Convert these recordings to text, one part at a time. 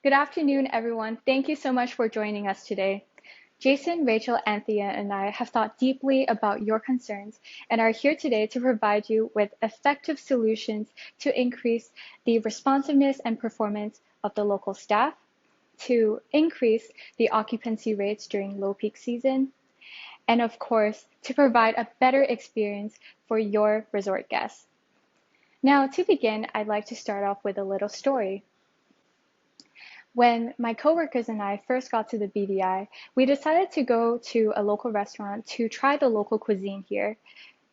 Good afternoon, everyone. Thank you so much for joining us today. Jason, Rachel, Anthea, and I have thought deeply about your concerns and are here today to provide you with effective solutions to increase the responsiveness and performance of the local staff, to increase the occupancy rates during low peak season, and of course, to provide a better experience for your resort guests. Now, to begin, I'd like to start off with a little story. When my coworkers and I first got to the BVI, we decided to go to a local restaurant to try the local cuisine here.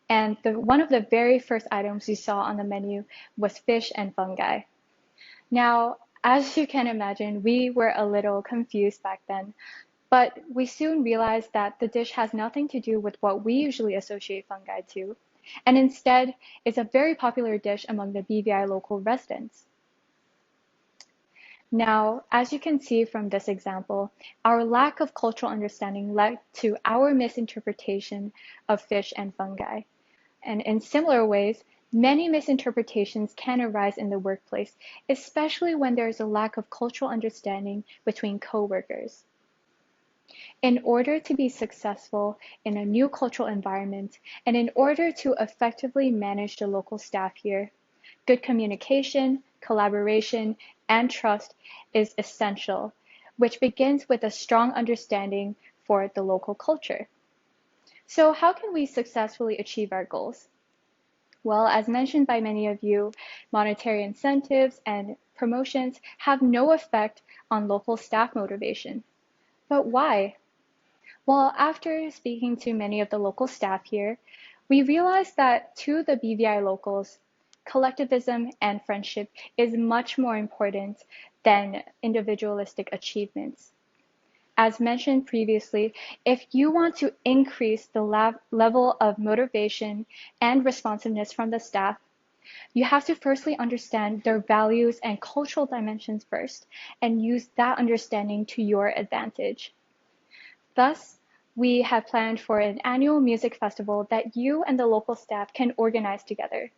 And one of the very first items we saw on the menu was fish and fungi. Now, as you can imagine, we were a little confused back then, but we soon realized that the dish has nothing to do with what we usually associate fungi to, and instead is a very popular dish among the BVI local residents. Now, as you can see from this example, our lack of cultural understanding led to our misinterpretation of fish and fungi. And in similar ways, many misinterpretations can arise in the workplace, especially when there is a lack of cultural understanding between coworkers. In order to be successful in a new cultural environment, and in order to effectively manage the local staff here, good communication, collaboration, and trust is essential, which begins with a strong understanding for the local culture. So how can we successfully achieve our goals? Well, as mentioned by many of you, monetary incentives and promotions have no effect on local staff motivation. But why? Well, after speaking to many of the local staff here, we realized that to the BVI locals, collectivism and friendship is much more important than individualistic achievements. As mentioned previously, if you want to increase the level of motivation and responsiveness from the staff, you have to firstly understand their values and cultural dimensions first, and use that understanding to your advantage. Thus, we have planned for an annual music festival that you and the local staff can organize together.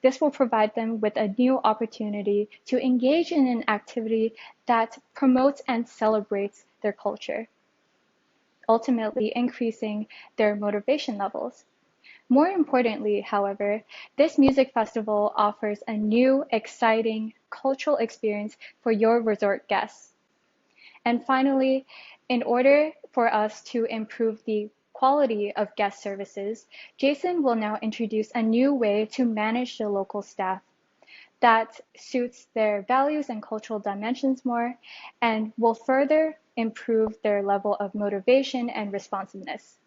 This will provide them with a new opportunity to engage in an activity that promotes and celebrates their culture, ultimately increasing their motivation levels. More importantly, however, this music festival offers a new, exciting cultural experience for your resort guests. And finally, in order for us to improve the quality of guest services, Jason will now introduce a new way to manage the local staff that suits their values and cultural dimensions more and will further improve their level of motivation and responsiveness.